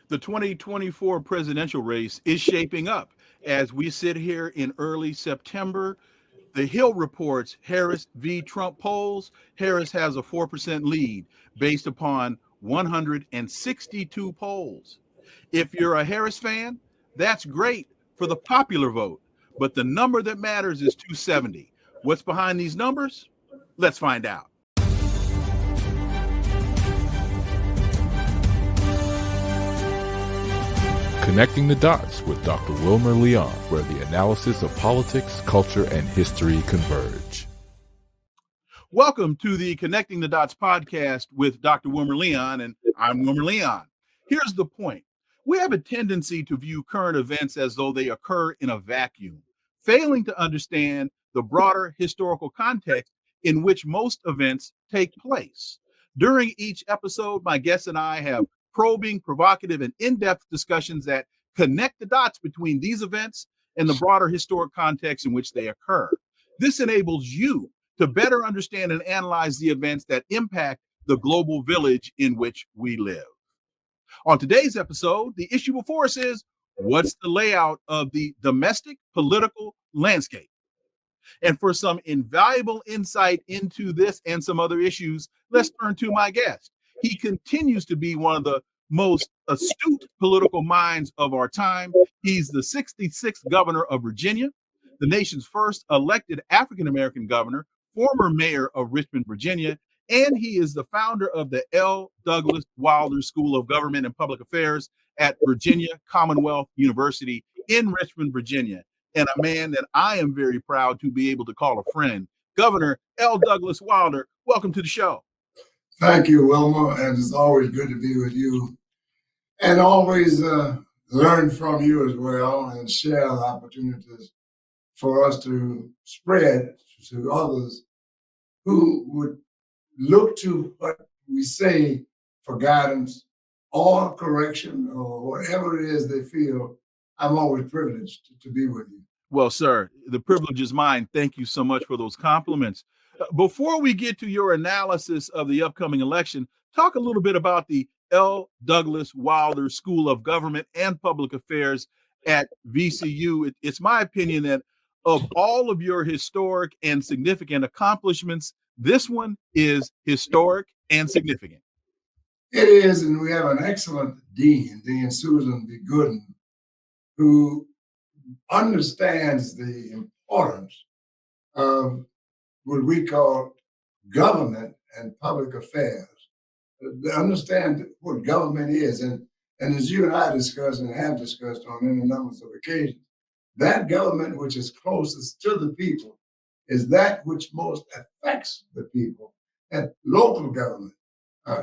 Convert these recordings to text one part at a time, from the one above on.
The 2024 presidential race is shaping up. As we sit here in early September, the Hill reports Harris v. Trump polls. Harris has a 4% lead based upon 162 polls. If you're a Harris fan, that's great for the popular vote, but the number that matters is 270. What's behind these numbers? Let's find out. Connecting the Dots with Dr. Wilmer Leon, where the analysis of politics, culture, and history converge. Welcome to the Connecting the Dots podcast with Dr. Wilmer Leon, and I'm Wilmer Leon. Here's the point. We have a tendency to view current events as though they occur in a vacuum, failing to understand the broader historical context in which most events take place. During each episode, my guests and I have probing, provocative, and in-depth discussions that connect the dots between these events and the broader historic context in which they occur. This enables you to better understand and analyze the events that impact the global village in which we live. On today's episode, the issue before us is, what's the layout of the domestic political landscape? And for some invaluable insight into this and some other issues, let's turn to my guest. He continues to be one of the most astute political minds of our time. He's the 66th governor of Virginia, the nation's first elected African-American governor, former mayor of Richmond, Virginia, and he is the founder of the L. Douglas Wilder School of Government and Public Affairs at Virginia Commonwealth University in Richmond, Virginia, and a man that I am very proud to be able to call a friend. Governor L. Douglas Wilder, welcome to the show. Thank you, Wilmer, and it's always good to be with you, and always learn from you as well and share the opportunities for us to spread to others who would look to what we say for guidance or correction or whatever it is they feel. I'm always privileged to be with you. Well, sir, the privilege is mine. Thank you so much for those compliments. Before we get to your analysis of the upcoming election, talk a little bit about the L. Douglas Wilder School of Government and Public Affairs at VCU. It's my opinion that of all of your historic and significant accomplishments, this one is historic and significant. It is, and we have an excellent dean, Dean Susan B. Gooden, who understands the importance of what we call government and public affairs. They understand what government is. And as you and I discussed and have discussed on any numbers of occasions, that government which is closest to the people is that which most affects the people. And local government,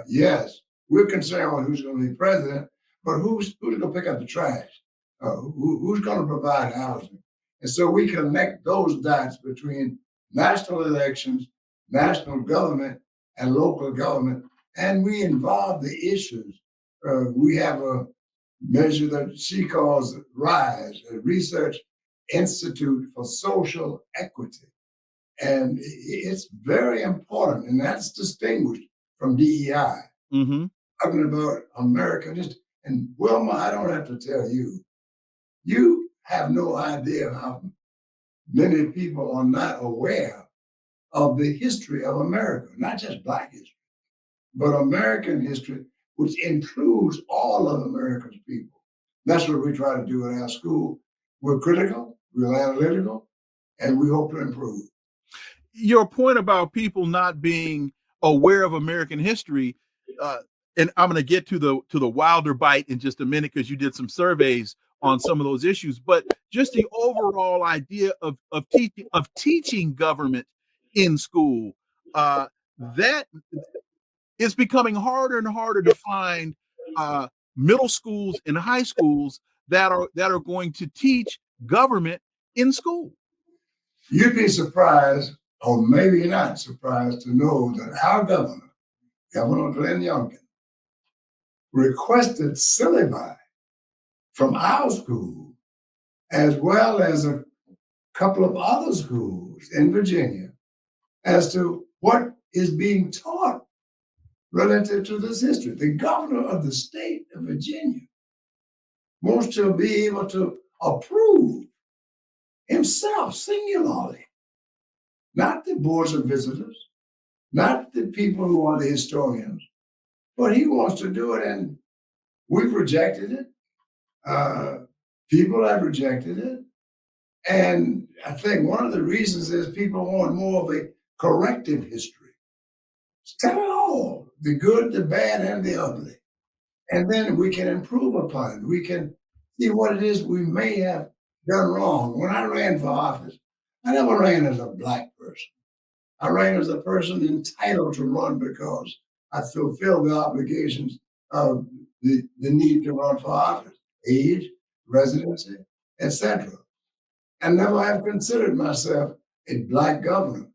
yes, we're concerned with who's going to be president, but who's going to pick up the trash? Who's going to provide housing? And so we connect those dots between national elections, national government, and local government, and we involve the issues. We have a measure that she calls RISE, a Research Institute for Social Equity. And it's very important, and that's distinguished from DEI. Mm-hmm. Talking about American history. And Wilma, I don't have to tell you, you have no idea how many people are not aware of the history of America, not just Black history, but American history, which includes all of America's people. That's what we try to do in our school. We're critical, we're analytical, and we hope to improve. Your point about people not being aware of American history, and I'm going to get to the Wilder bite in just a minute because you did some surveys on some of those issues, but just the overall idea of teaching government in school, that is becoming harder and harder to find middle schools and high schools that are going to teach government in school. You'd be surprised, or maybe not surprised, to know that our governor, Governor Glenn Youngkin, requested syllabi from our school, as well as a couple of other schools in Virginia, as to what is being taught relative to this history. The governor of the state of Virginia wants to be able to approve himself singularly, not the boards of visitors, not the people who are the historians, but he wants to do it, and we've rejected it. People have rejected it. And I think one of the reasons is people want more of a corrective history. Tell it all, the good, the bad, and the ugly. And then we can improve upon it. We can see what it is we may have done wrong. When I ran for office, I never ran as a black person. I ran as a person entitled to run because I fulfilled the obligations of the need to run for office, age, residency, etc. I never have considered myself a black governor.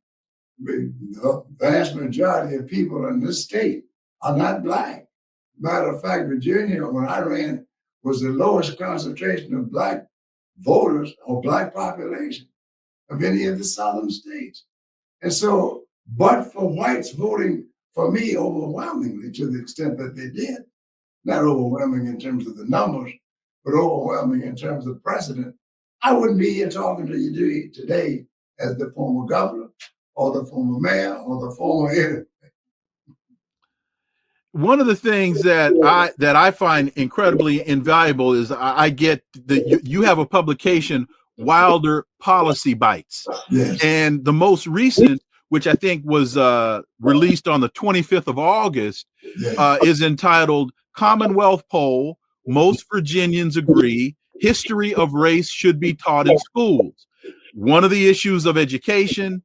The vast majority of people in this state are not black. Matter of fact, Virginia, when I ran, was the lowest concentration of black voters or black population of any of the southern states. And so, but for whites voting for me overwhelmingly to the extent that they did, not overwhelming in terms of the numbers, but overwhelming in terms of precedent, I wouldn't be here talking to you today as the former governor or the former mayor or the former editor. One of the things that I find incredibly invaluable is I get that you have a publication, Wilder Policy Bites. Yes. And the most recent, which I think was released on the 25th of August, Yes. is entitled Commonwealth Poll, Most Virginians Agree, History of Race Should Be Taught in Schools. On the issue of education,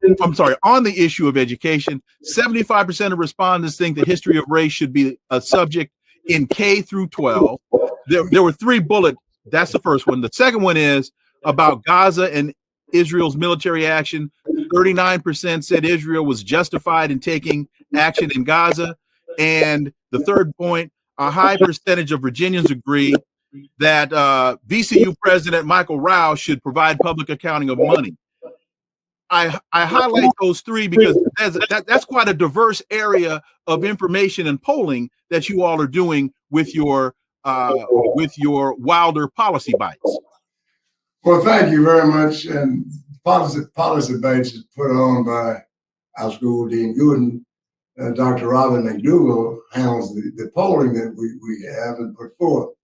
75% of respondents think the history of race should be a subject in K through 12. There were 3 bullets. That's the first one. The second one is about Gaza and Israel's military action. 39% said Israel was justified in taking action in Gaza. And the third point, a high percentage of Virginians agree that VCU President Michael Rao should provide public accounting of money. I highlight those 3 because that's quite a diverse area of information and polling that you all are doing with your Wilder Policy Bites. Well, thank you very much. And Policy Bites is put on by our school dean Gooden. Dr. Robin McDougall handles the polling that we have and put forth.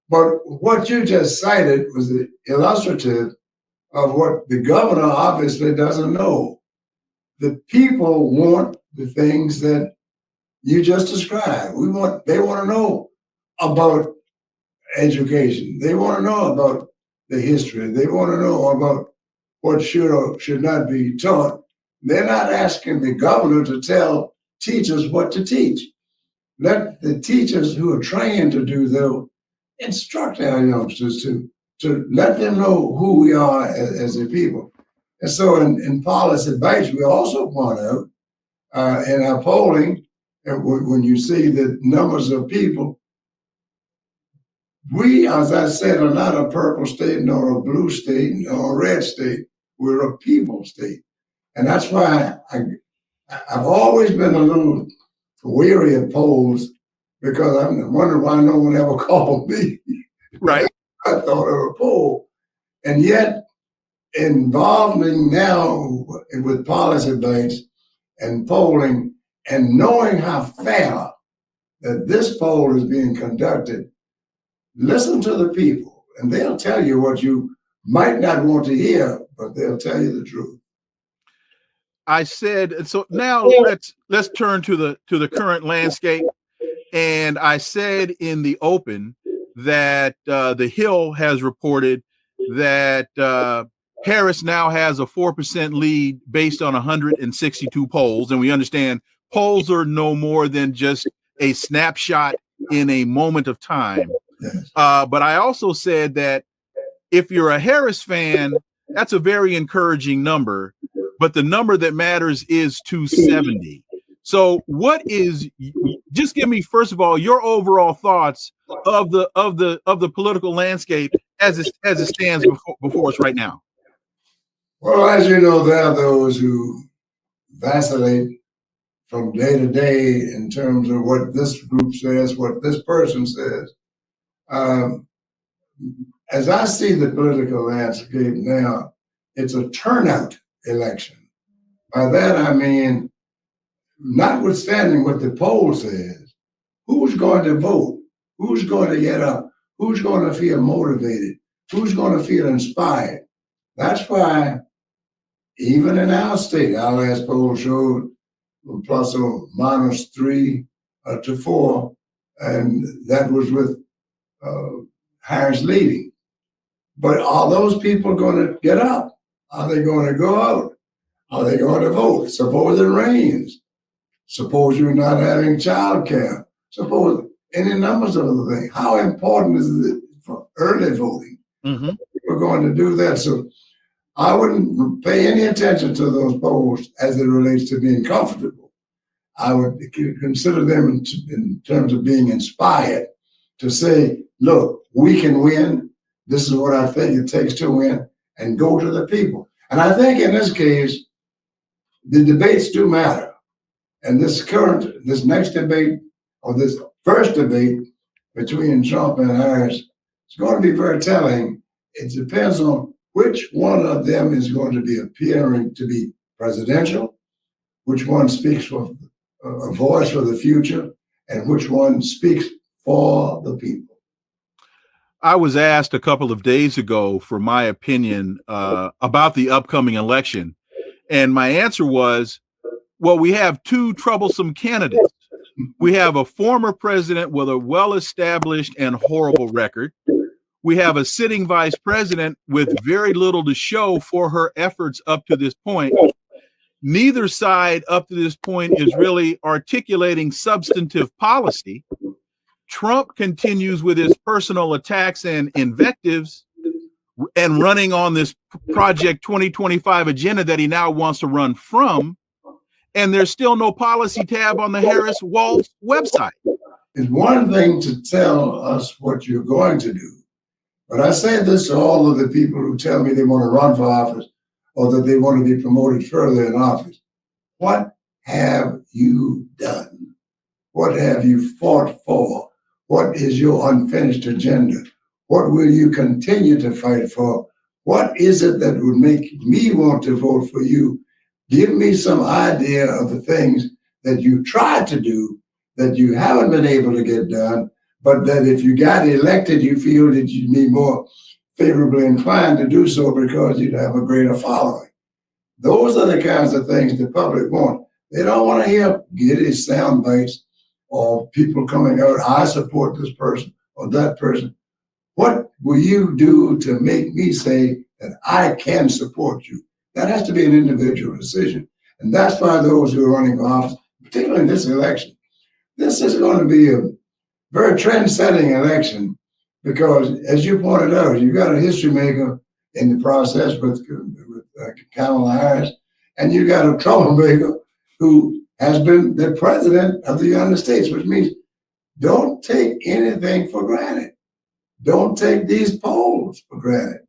But what you just cited was illustrative of what the governor obviously doesn't know. The people want the things that you just described. They want to know about education. They want to know about the history. They want to know about what should or should not be taught. They're not asking the governor to tell teachers what to teach. Let the teachers who are trained to do that instruct our youngsters to let them know who we are as a people. And so in Policy Bites, we also point out in our polling, when you see the numbers of people, we, as I said, are not a purple state, nor a blue state, nor a red state. We're a people state. And that's why I've always been a little weary of polls, because I'm wondering why no one ever called me. Right. I thought of a poll. And yet, involving now with Policy Bites and polling and knowing how fair that this poll is being conducted, listen to the people and they'll tell you what you might not want to hear, but they'll tell you the truth. I said, so now let's turn to the current landscape. And I said in the open that the Hill has reported that Harris now has a 4% lead based on 162 polls. And we understand polls are no more than just a snapshot in a moment of time. Yes. But I also said that if you're a Harris fan, that's a very encouraging number. But the number that matters is 270. So just give me, first of all, your overall thoughts of the political landscape as it stands before us right now. Well, as you know, there are those who vacillate from day to day in terms of what this group says, what this person says. as I see the political landscape now, it's a turnout election. By that I mean, notwithstanding what the poll says, who's going to vote? Who's going to get up? Who's going to feel motivated? Who's going to feel inspired? That's why, even in our state, our last poll showed plus or minus 3 to 4, and that was with Harris leading. But are those people going to get up? Are they going to go out? Are they going to vote? Suppose it rains. Suppose you're not having child care. Suppose any numbers of other things. How important is it for early voting? Mm-hmm. We're going to do that. So I wouldn't pay any attention to those polls as it relates to being comfortable. I would consider them in terms of being inspired to say, look, we can win. This is what I think it takes to win, and go to the people. And I think in this case, the debates do matter. And this next debate, or this first debate between Trump and Harris, is going to be very telling. It depends on which one of them is going to be appearing to be presidential, which one speaks for a voice for the future, and which one speaks for the people. I was asked a couple of days ago for my opinion about the upcoming election. And my answer was, well, we have two troublesome candidates. We have a former president with a well-established and horrible record. We have a sitting vice president with very little to show for her efforts up to this point. Neither side up to this point is really articulating substantive policy. Trump continues with his personal attacks and invectives and running on this Project 2025 agenda that he now wants to run from. And there's still no policy tab on the Harris-Walz website. It's one thing to tell us what you're going to do. But I say this to all of the people who tell me they want to run for office or that they want to be promoted further in office. What have you done? What have you fought for? What is your unfinished agenda? What will you continue to fight for? What is it that would make me want to vote for you? Give me some idea of the things that you tried to do that you haven't been able to get done, but that if you got elected, you feel that you'd be more favorably inclined to do so because you'd have a greater following. Those are the kinds of things the public want. They don't want to hear giddy sound bites or people coming out, I support this person or that person. What will you do to make me say that I can support you? That has to be an individual decision. And that's why those who are running for office, particularly in this election, this is going to be a very trend-setting election because, as you pointed out, you got a history maker in the process with Kamala Harris, and you got a troublemaker who has been the president of the United States, which means don't take anything for granted. Don't take these polls for granted,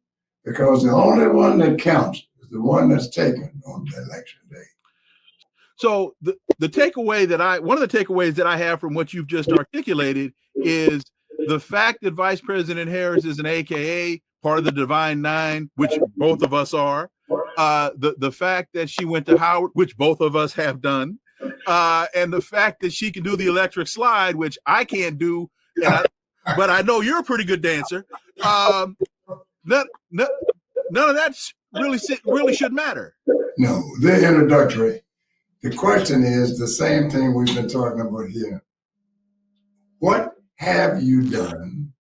because the only one that counts is the one that's taken on the election day. So one of the takeaways that I have from what you've just articulated is the fact that Vice President Harris is an AKA, part of the Divine Nine, which both of us are. The fact that she went to Howard, which both of us have done, and the fact that she can do the electric slide, which I can't do, but I know you're a pretty good dancer. None of that really should matter. No, they're introductory. The question is the same thing we've been talking about here. What have you done?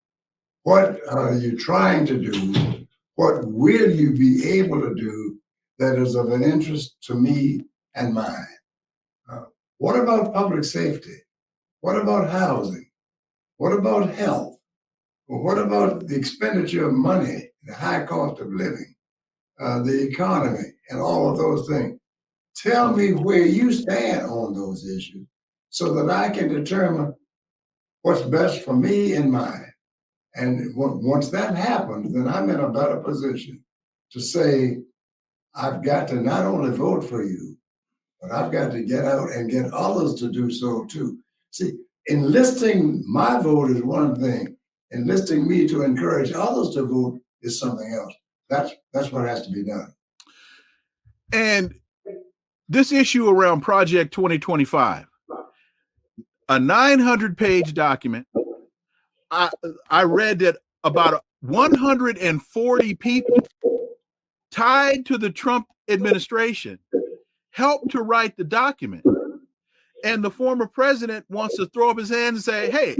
What are you trying to do? What will you be able to do that is of an interest to me and mine? What about public safety? What about housing? What about health? Well, what about the expenditure of money, the high cost of living, the economy, and all of those things? Tell me where you stand on those issues so that I can determine what's best for me and mine. And once that happens, then I'm in a better position to say, I've got to not only vote for you, but I've got to get out and get others to do so too. See, enlisting my vote is one thing. enlisting me to encourage others to vote is something else. That's what has to be done. And this issue around Project 2025, a 900-page document. I read that about 140 people tied to the Trump administration helped to write the document. And the former president wants to throw up his hands and say, hey,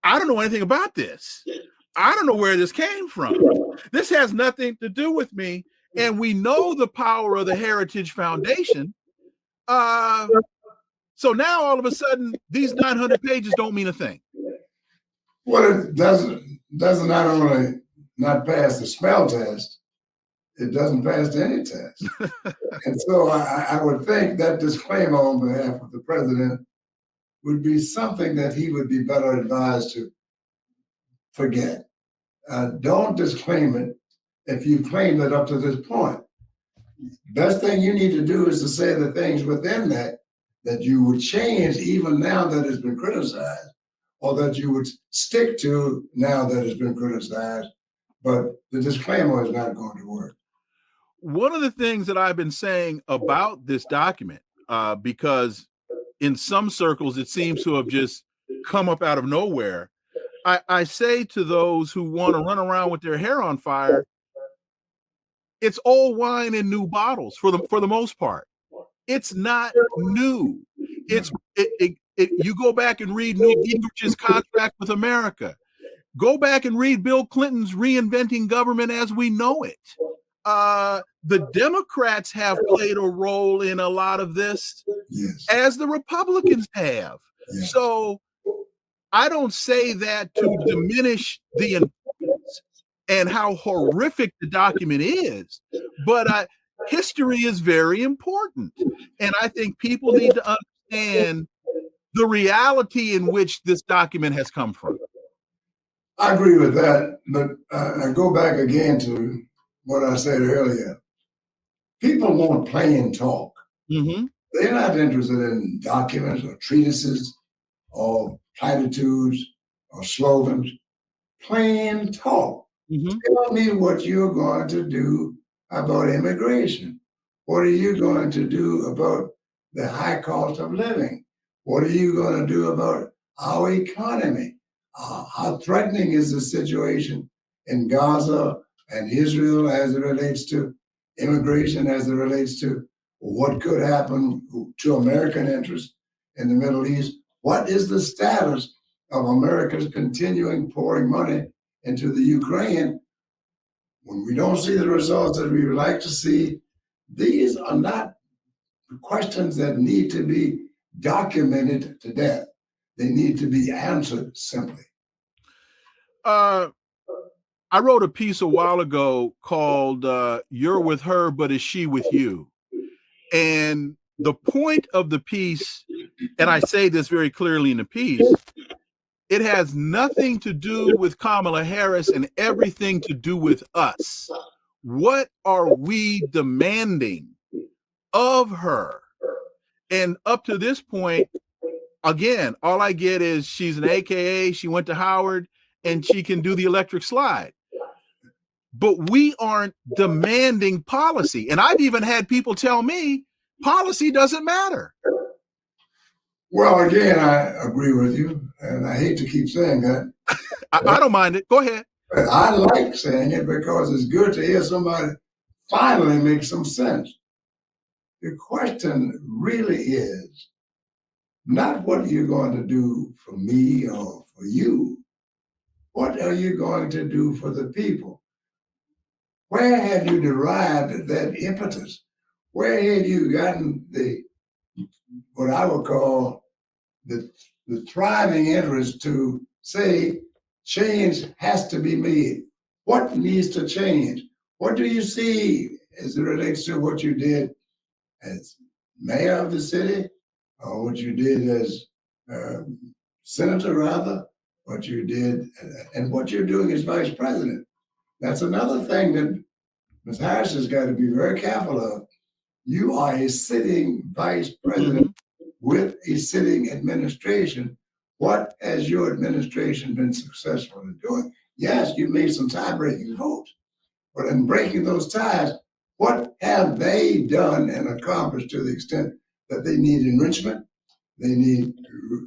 I don't know anything about this. I don't know where this came from. This has nothing to do with me. And we know the power of the Heritage Foundation. So now all of a sudden, these 900 pages don't mean a thing. Well, it doesn't not only not pass the smell test, it doesn't pass any test. And so I would think that disclaimer on behalf of the president would be something that he would be better advised to forget. Don't disclaim it if you claimed it up to this point. Best thing you need to do is to say the things within that you would change even now that it's been criticized, or that you would stick to now that it's been criticized. But the disclaimer is not going to work. One of the things that I've been saying about this document, because in some circles it seems to have just come up out of nowhere, I say to those who want to run around with their hair on fire, it's old wine in new bottles for the most part. It's not new. You go back and read Newt Gingrich's contract with America. Go back and read Bill Clinton's Reinventing Government as We Know It. The Democrats have played a role in a lot of this, Yes, as the Republicans have. yes. So I don't say that to diminish the importance and how horrific the document is, but history is very important. And I think people need to understand the reality in which this document has come from. I agree with that, but I go back again to what I said earlier. People want plain talk. Mm-hmm. They're not interested in documents or treatises or platitudes or slogans. Plain talk. Mm-hmm. Tell me what you're going to do about immigration. What are you going to do about the high cost of living? What are you going to do about our economy? How threatening is the situation in Gaza and Israel as it relates to immigration, as it relates to what could happen to American interests in the Middle East? What is the status of America's continuing pouring money into the Ukraine when we don't see the results that we would like to see? These are not questions that need to be documented to death. They need to be answered simply. I wrote a piece a while ago called You're With Her, But Is She With You? And the point of the piece, and I say this very clearly in the piece, it has nothing to do with Kamala Harris and everything to do with us. What are we demanding of her? And up to this point, again, all I get is she's an AKA, she went to Howard, and she can do the electric slide. But we aren't demanding policy. And I've even had people tell me policy doesn't matter. Well, again, I agree with you, and I hate to keep saying that. I don't mind it. Go ahead. But I like saying it because it's good to hear somebody finally make some sense. The question really is not what you're going to do for me or for you. What are you going to do for the people? Where have you derived that impetus? Where have you gotten what I would call the thriving interest to say change has to be made? What needs to change? What do you see as it relates to what you did as mayor of the city, or what you did as senator, rather, what you did, and what you're doing as vice president? That's another thing that Ms. Harris has got to be very careful of. You are a sitting vice president with a sitting administration What has your administration been successful in doing? Yes, you made some tie-breaking votes, but in breaking those ties, what have they done and accomplished to the extent that they need enrichment, they need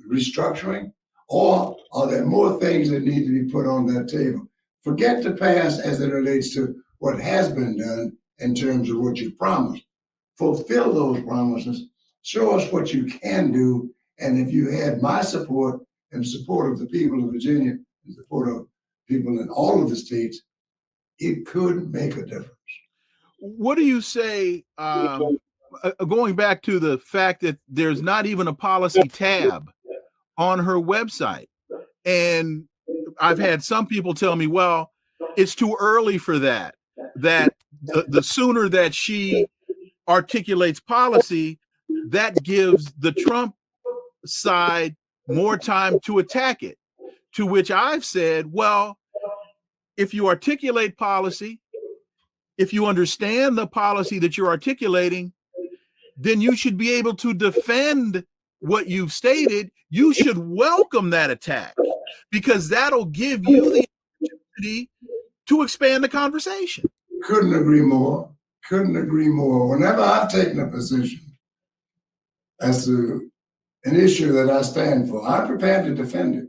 restructuring, or are there more things that need to be put on that table? Forget the past as it relates to what has been done in terms of what you promised. Fulfill those promises. Show us what you can do. And if you had my support and the support of the people of Virginia and support of people in all of the states, it could make a difference. What do you say, going back to the fact that there's not even a policy tab on her website? And I've had some people tell me, well, it's too early for that, that the sooner that she articulates policy, that gives the Trump side more time to attack it. To which I've said, well, if you articulate policy, if you understand the policy that you're articulating, then you should be able to defend what you've stated. You should welcome that attack, because that'll give you the opportunity to expand the conversation. Couldn't agree more. Couldn't agree more. Whenever I've taken a position as to an issue that I stand for, I'm prepared to defend it.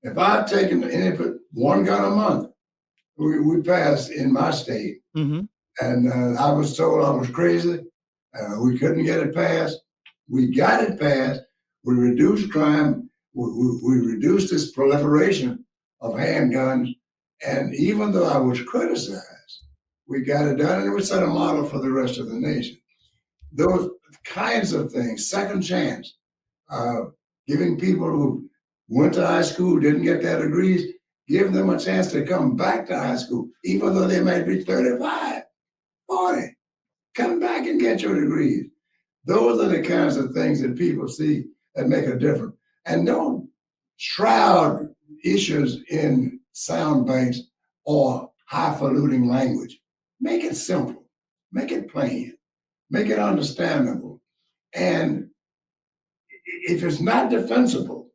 If I've taken any one gun a month, we passed in my state, Mm-hmm. and I was told I was crazy. We couldn't get it passed. We got it passed. We reduced crime. We reduced this proliferation of handguns. And even though I was criticized, we got it done, and we set a model for the rest of the nation. Those kinds of things, second chance, giving people who went to high school, didn't get their degrees, give them a chance to come back to high school, even though they might be 35, 40. Come back and get your degrees. Those are the kinds of things that people see that make a difference. And don't shroud issues in sound bites or highfalutin language. Make it simple, make it plain, make it understandable. And if it's not defensible,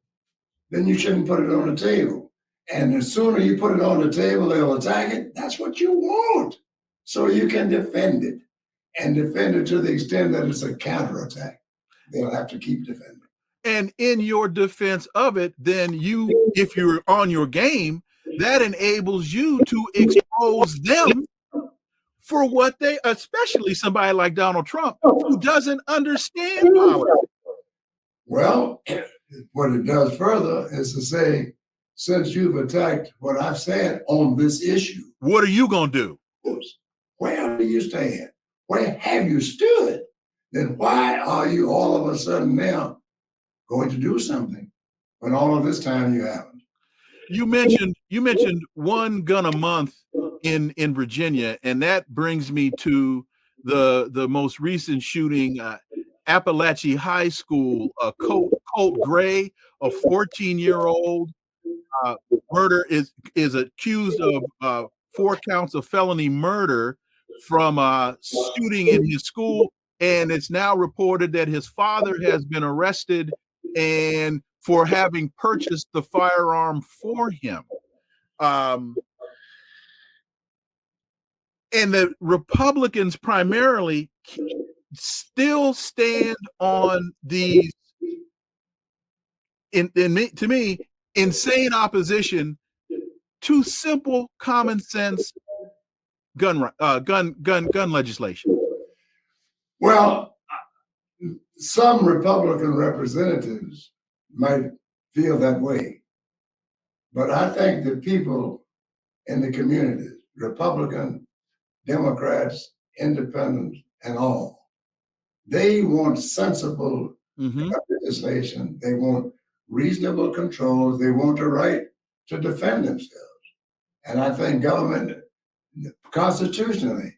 then you shouldn't put it on the table. And the sooner you put it on the table, they'll attack it. That's what you want. So you can defend it, and defend it to the extent that it's a counterattack. They'll have to keep defending. And in your defense of it, then you, if you're on your game, that enables you to expose them for what they, especially somebody like Donald Trump, who doesn't understand politics. Well, what it does further is to say, since you've attacked what I've said on this issue, what are you going to do? Where do you stand? Where have you stood? Then why are you all of a sudden now going to do something when all of this time you haven't? You mentioned one gun a month in Virginia, and that brings me to the most recent shooting, Appalachia High School. Colt Gray, a 14-year-old, murder is accused of 4 counts of felony murder from shooting in his school, and it's now reported that his father has been arrested and for having purchased the firearm for him. And the Republicans primarily still stand on these, to me, insane opposition to simple, common sense gun legislation. Well, some Republican representatives might feel that way, but I think the people in the community, Republican, Democrats, Independents, and all, they want sensible legislation. They want reasonable controls. They want the right to defend themselves. And I think government constitutionally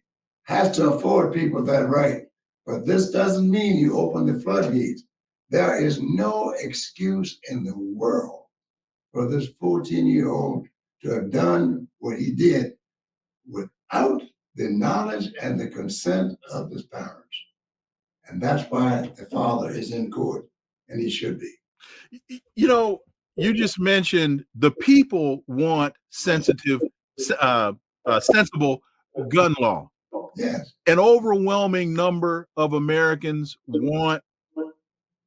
has to afford people that right. But this doesn't mean you open the floodgates. There is no excuse in the world for this 14-year-old to have done what he did without the knowledge and the consent of his parents. And that's why the father is in court, and he should be. You know, you just mentioned the people want sensible gun law. Yes. An overwhelming number of Americans want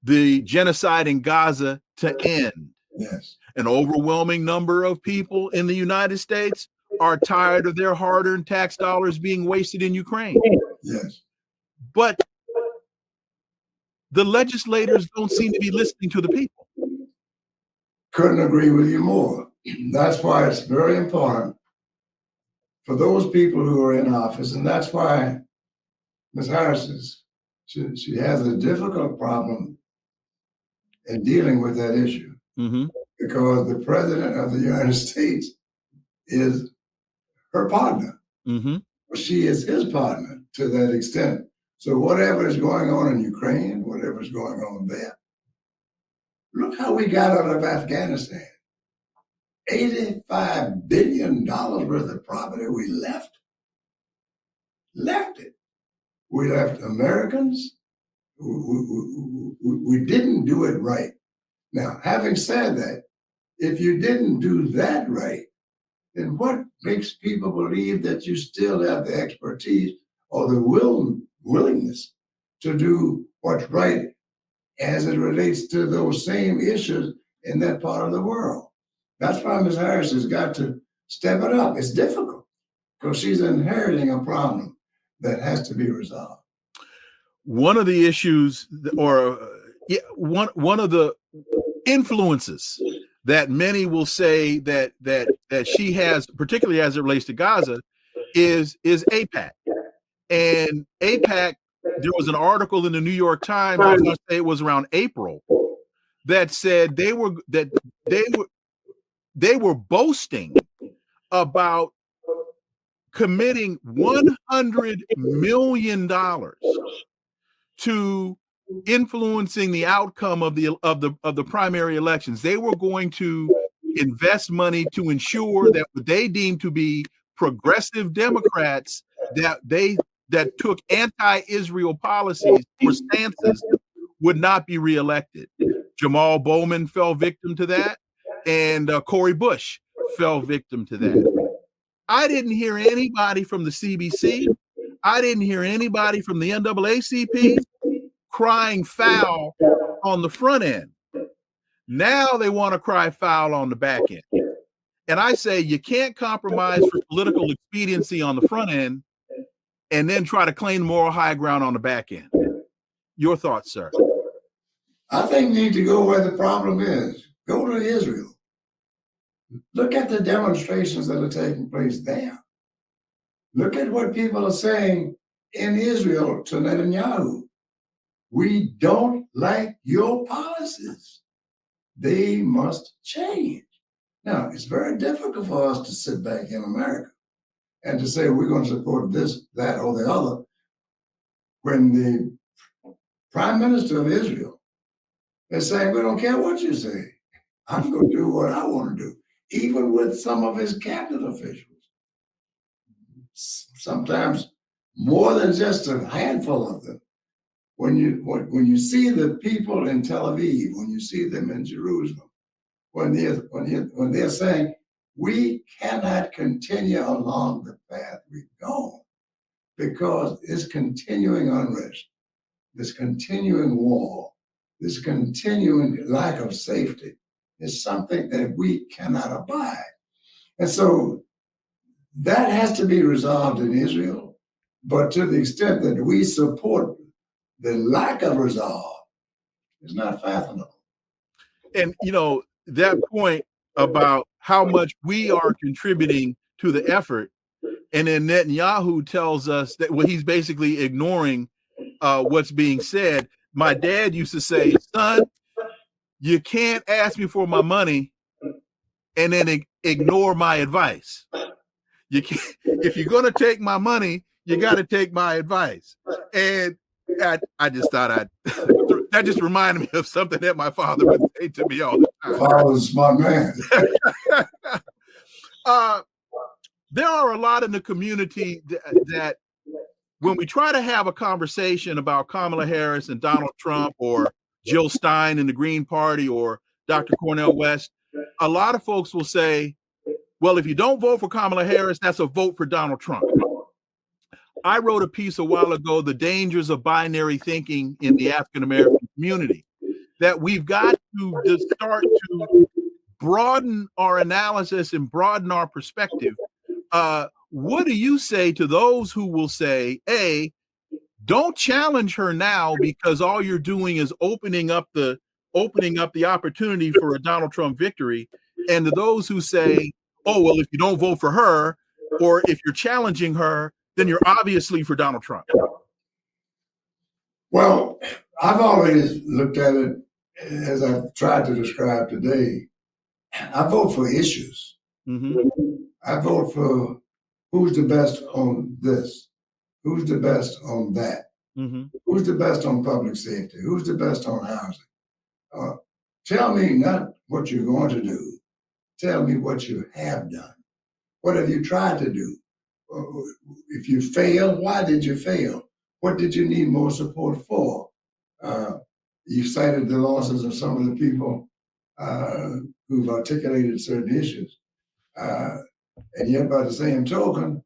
the genocide in Gaza to end. Yes. An overwhelming number of people in the United States are tired of their hard-earned tax dollars being wasted in Ukraine. Yes. But the legislators don't seem to be listening to the people. Couldn't agree with you more. That's why it's very important for those people who are in office, and that's why Ms. Harris she has a difficult problem in dealing with that issue, because the president of the United States is her partner. She is his partner to that extent. So whatever is going on in Ukraine, whatever is going on there, look how we got out of Afghanistan. $85 billion worth of property we left it. We left Americans. We didn't do it right. Now, having said that, if you didn't do that right, then what makes people believe that you still have the expertise or the willingness to do what's right as it relates to those same issues in that part of the world? That's why Ms. Harris has got to step it up. It's difficult because she's inheriting a problem that has to be resolved. One of the issues, or one of the influences that many will say that she has, particularly as it relates to Gaza, is AIPAC. And AIPAC, there was an article in the New York Times, I was going to say it was around April, that said they were boasting about committing $100 million to influencing the outcome of the primary elections. They were going to invest money to ensure that what they deemed to be progressive Democrats that took anti-Israel policies or stances would not be reelected. Jamal Bowman fell victim to that, and Cori Bush fell victim to that. I didn't hear anybody from the CBC. I didn't hear anybody from the NAACP crying foul on the front end. Now they want to cry foul on the back end. And I say you can't compromise for political expediency on the front end and then try to claim moral high ground on the back end. Your thoughts, sir? I think you need to go where the problem is. Go to Israel. Look at the demonstrations that are taking place there. Look at what people are saying in Israel to Netanyahu. We don't like your policies. They must change. Now, it's very difficult for us to sit back in America and to say we're going to support this, that, or the other when the Prime Minister of Israel is saying, we don't care what you say. I'm going to do what I want to do, even with some of his cabinet officials. Sometimes more than just a handful of them. When you see the people in Tel Aviv, when you see them in Jerusalem, when they're saying we cannot continue along the path we've gone because this continuing unrest, this continuing war, this continuing lack of safety is something that we cannot abide. And so that has to be resolved in Israel. But to the extent that we support the lack of resolve, is not fathomable. And, that point about how much we are contributing to the effort, and then Netanyahu tells us that he's basically ignoring what's being said. My dad used to say, son, you can't ask me for my money and then ignore my advice. You can't, if you're going to take my money, you got to take my advice. And I just thought that just reminded me of something that my father would say to me all the time. Father's my man. There are a lot in the community that when we try to have a conversation about Kamala Harris and Donald Trump or Jill Stein in the Green Party or Dr. Cornel West, a lot of folks will say, well, if you don't vote for Kamala Harris, that's a vote for Donald Trump. I wrote a piece a while ago, The Dangers of Binary Thinking in the African American Community, that we've got to just start to broaden our analysis and broaden our perspective. What do you say to those who will say, A, don't challenge her now because all you're doing is opening up the opportunity for a Donald Trump victory, and to those who say, oh, well, if you don't vote for her, or if you're challenging her, then you're obviously for Donald Trump? Well, I've always looked at it as I've tried to describe today. I vote for issues. Mm-hmm. I vote for who's the best on this, who's the best on that, Mm-hmm. who's the best on public safety, who's the best on housing. Tell me not what you're going to do. Tell me what you have done. What have you tried to do? If you failed, why did you fail? What did you need more support for? You cited the losses of some of the people who've articulated certain issues. And yet, by the same token,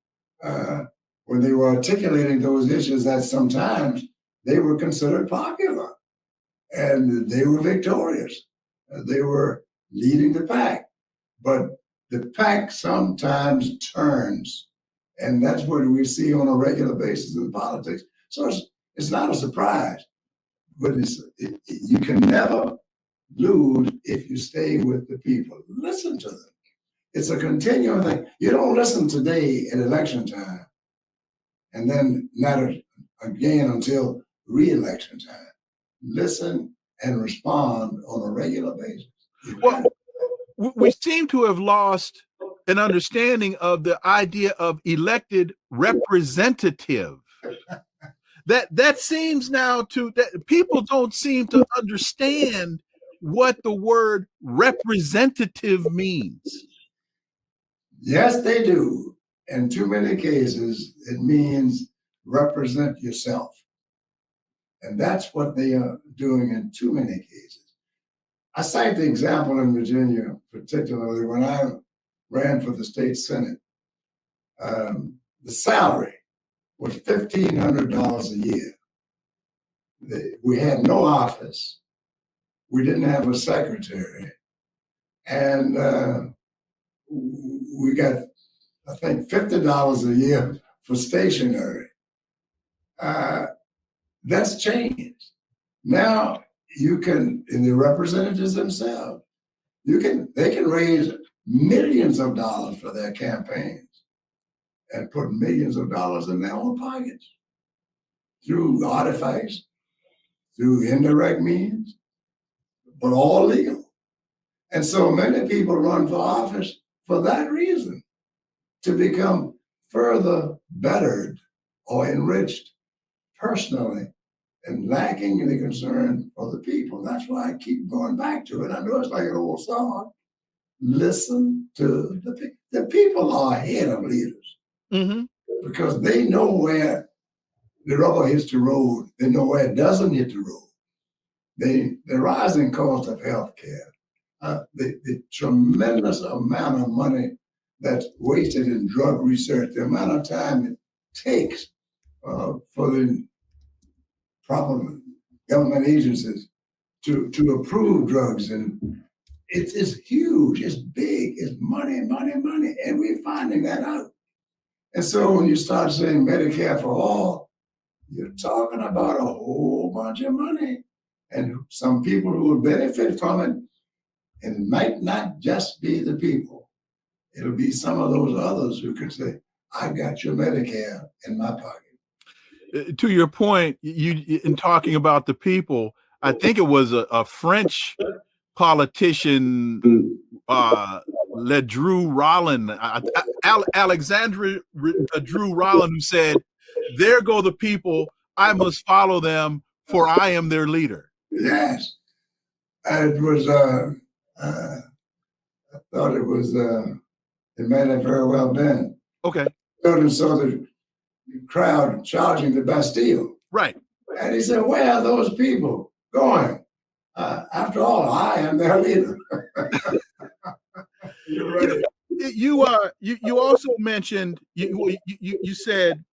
when they were articulating those issues, that sometimes they were considered popular and they were victorious. They were leading the pack. But the pack sometimes turns, and that's what we see on a regular basis in politics. So it's not a surprise, but you can never lose if you stay with the people. Listen to them. It's a continuing thing. You don't listen today at election time and then not again until re-election time. Listen and respond on a regular basis. Well, we seem to have lost an understanding of the idea of elected representative. That seems now that people don't seem to understand what the word representative means. Yes, they do. In too many cases, it means represent yourself. And that's what they are doing in too many cases. I cite the example in Virginia, particularly when I ran for the state Senate. The salary was $1,500 a year. We had no office. We didn't have a secretary. And we got, I think, $50 a year for stationery. That's changed. Now you can, in the representatives themselves, they can raise millions of dollars for their campaigns and put millions of dollars in their own pockets through artifice, through indirect means, but all legal. And so many people run for office for that reason, to become further bettered or enriched personally and lacking the concern for the people. That's why I keep going back to it. I know it's like an old song. Listen to the people are ahead of leaders, mm-hmm. because they know where the rubber hits the road. They know where it doesn't hit the road. The rising cost of healthcare, the tremendous amount of money that's wasted in drug research, the amount of time it takes for the proper government agencies to approve drugs, and it's huge, it's big, it's money, and we're finding that out. And so when you start saying Medicare for all, you're talking about a whole bunch of money, and some people who will benefit from it, and it might not just be the people. It'll be some of those others who can say, I got your Medicare in my pocket. To your point, you in talking about the people, I think it was a French politician, Ledru Rollin, Alexandre Ledru Rollin, who said, there go the people, I must follow them, for I am their leader. Yes. It was, I thought it was, it might have very well been. Okay. And saw the crowd charging the Bastille. Right. And he said, where are those people going? After all, I am their leader. You're You know, right. you also mentioned you said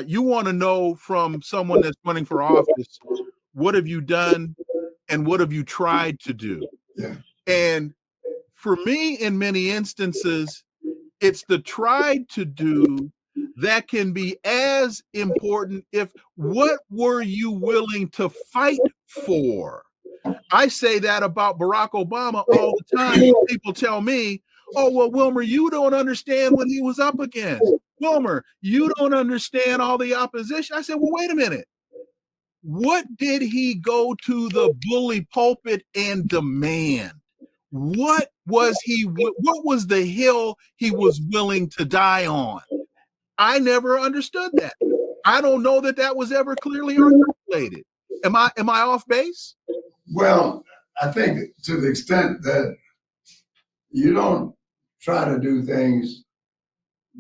you want to know from someone that's running for office, what have you done and what have you tried to do? Yeah. And for me, in many instances, it's the tried to do that can be as important. If what were you willing to fight for? I say that about Barack Obama all the time. People tell me, oh, well, Wilmer, you don't understand what he was up against. Wilmer, you don't understand all the opposition. I said, well, wait a minute. What did he go to the bully pulpit and demand? What was the hill he was willing to die on? I never understood that. I don't know that that was ever clearly articulated. Am I off base? Well, I think to the extent that you don't try to do things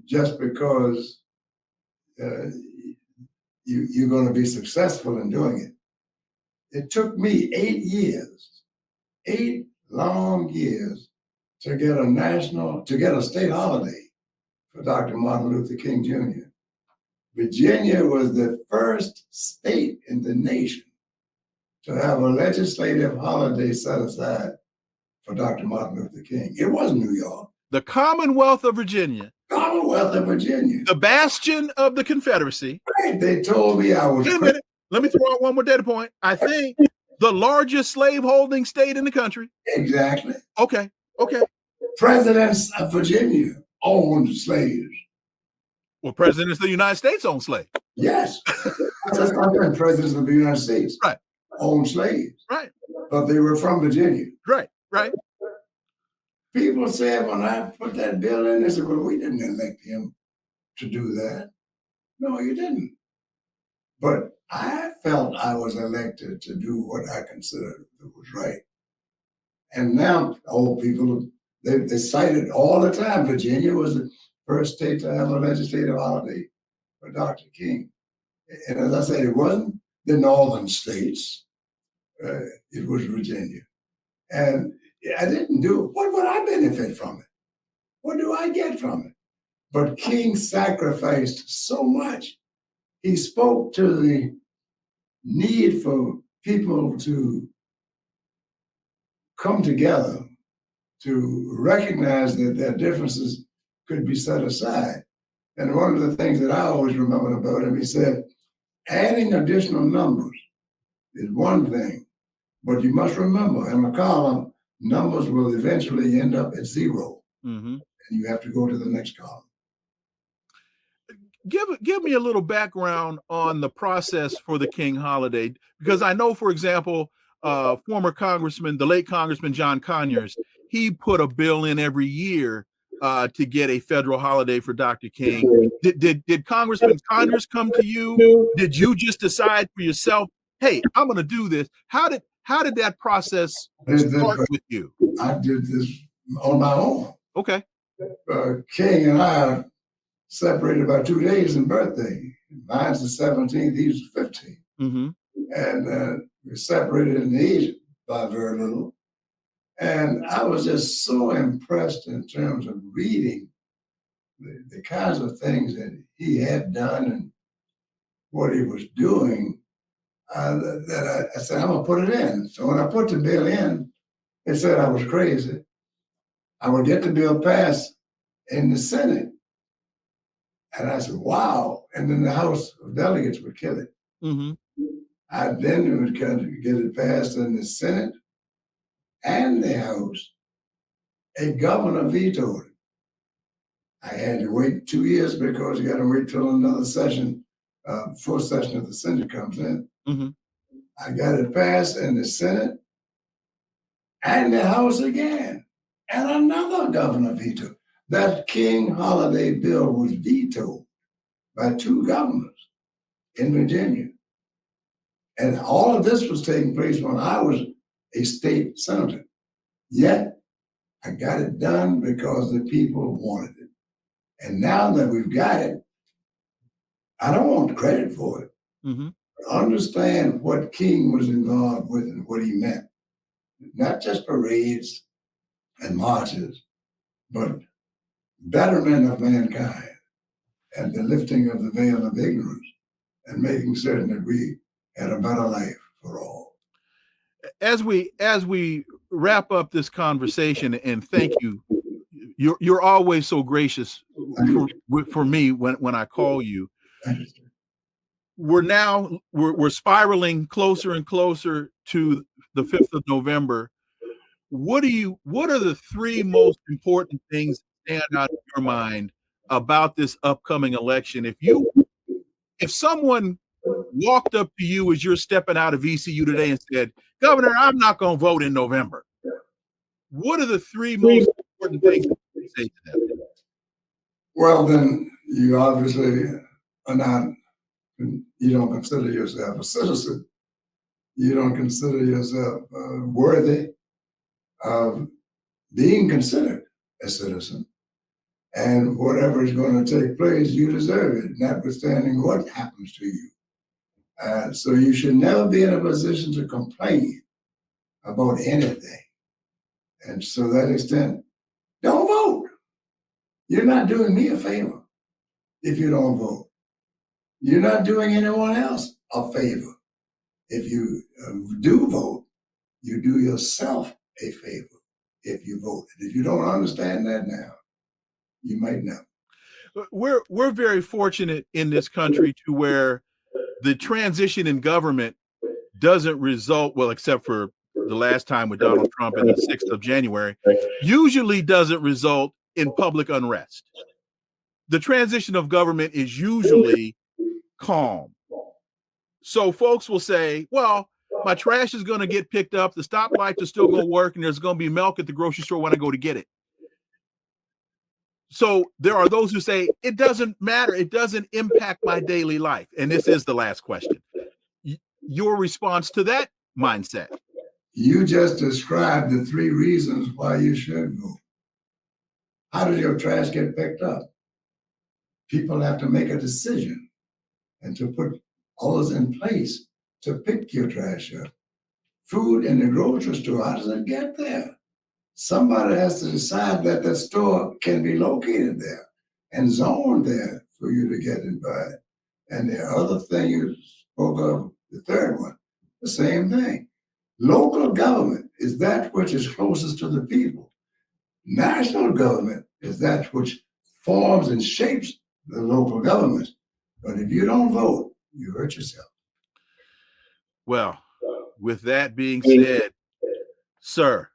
just because you're going to be successful in doing it. It took me 8 long years to get a state holiday for Dr. Martin Luther King Jr. Virginia was the first state in the nation to have a legislative holiday set aside for Dr. Martin Luther King. It wasn't New York. The Commonwealth of Virginia. Commonwealth of Virginia. The bastion of the Confederacy. Right. They told me I was. Wait a minute. Let me throw out one more data point. I think the largest slaveholding state in the country. Exactly. Okay. Presidents of Virginia owned slaves. Well, presidents of the United States own slaves. Yes. That's not good. Presidents of the United States Right. owned slaves. Right. But they were from Virginia. Right. People said when I put that bill in, they said, well, we didn't elect him to do that. No, you didn't. But I felt I was elected to do what I considered was right. And now old people, they cite it all the time. Virginia was the first state to have a legislative holiday for Dr. King. And as I said, it wasn't the northern states. It was Virginia. And I didn't do it. What would I benefit from it? What do I get from it? But King sacrificed so much. He spoke to the need for people to come together, to recognize that their differences could be set aside. And one of the things that I always remember about him, he said, adding additional numbers is one thing, but you must remember in a column, numbers will eventually end up at 0. Mm-hmm. And you have to go to the next column. Give me a little background on the process for the King holiday, because I know, for example, former Congressman, the late Congressman John Conyers, he put a bill in every year to get a federal holiday for Dr. King. Did Congressman Conyers come to you? Did you just decide for yourself, hey, I'm going to do this? How did that process start with you? I did this on my own. Okay. King and I separated by 2 days in birthday. Mine's the 17th, he's the 15th. Mm-hmm. And we separated in age by very little. And I was just so impressed in terms of reading the kinds of things that he had done and what he was doing, that I said, I'm going to put it in. So when I put the bill in, they said I was crazy. I would get the bill passed in the Senate. And I said, wow. And then the House of Delegates would kill it. Mm-hmm. I then would get it passed in the Senate and the House. A governor vetoed it. I had to wait 2 years because you got to wait till another session, full session of the Senate comes in. Mm-hmm. I got it passed in the Senate and the House again. And another governor vetoed. That King holiday bill was vetoed by 2 governors in Virginia. And all of this was taking place when I was a state senator. Yet, I got it done because the people wanted it. And now that we've got it, I don't want credit for it. Mm-hmm. Understand what King was involved with and what he meant. Not just parades and marches, but betterment of mankind and the lifting of the veil of ignorance and making certain that we had a better life for all. As we wrap up this conversation, and thank you, you're always so gracious for me when I call you. We're spiraling closer and closer to the 5th of November. What are the three most important things that stand out in your mind about this upcoming election? If someone walked up to you as you're stepping out of ECU today and said, "Governor, I'm not going to vote in November," what are the three most important things you say to them? Well, then you obviously are not, you don't consider yourself a citizen. You don't consider yourself worthy of being considered a citizen. And whatever is going to take place, you deserve it, notwithstanding what happens to you. So you should never be in a position to complain about anything. And so to that extent, don't vote. You're not doing me a favor if you don't vote. You're not doing anyone else a favor. If you do vote, you do yourself a favor if you vote. And if you don't understand that now, you might know. We're very fortunate in this country to where the transition in government doesn't result, well, except for the last time with Donald Trump and the 6th of January, usually doesn't result in public unrest. The transition of government is usually calm. So folks will say, well, my trash is going to get picked up, the stoplights are still going to work, and there's going to be milk at the grocery store when I go to get it. So there are those who say, it doesn't matter, it doesn't impact my daily life. And this is the last question. Your response to that mindset? You just described the three reasons why you should vote. How does your trash get picked up? People have to make a decision and to put all this in place to pick your trash up. Food in the grocery store, how does it get there? Somebody has to decide that the store can be located there and zoned there for you to get it by. And the other thing you spoke of, the third one, the same thing. Local government is that which is closest to the people. National government is that which forms and shapes the local government. But if you don't vote, you hurt yourself. Well, with that being said, sir,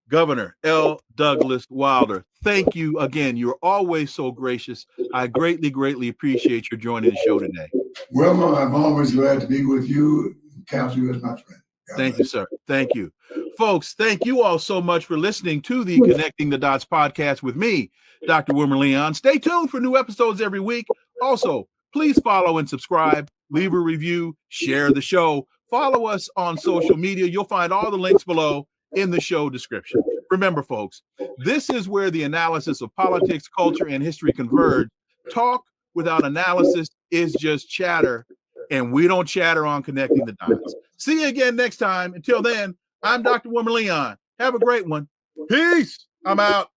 Governor L. Douglas Wilder, thank you again. You're always so gracious. I greatly, greatly appreciate your joining the show today. Wilmer, I'm always glad to be with you and count you as my friend. Thank you, sir. Thank you. Folks, thank you all so much for listening to the Connecting the Dots podcast with me, Dr. Wilmer Leon. Stay tuned for new episodes every week. Also, please follow and subscribe, leave a review, share the show. Follow us on social media. You'll find all the links below in the show description. Remember, folks, this is where the analysis of politics, culture, and history converge. Talk without analysis is just chatter, and we don't chatter on Connecting the Dots. See you again next time. Until then, I'm Dr. Wilmer Leon. Have a great one. Peace. I'm out.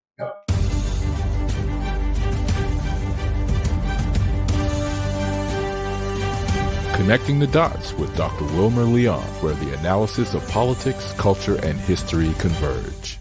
Connecting the Dots with Dr. Wilmer Leon, where the analysis of politics, culture, and history converge.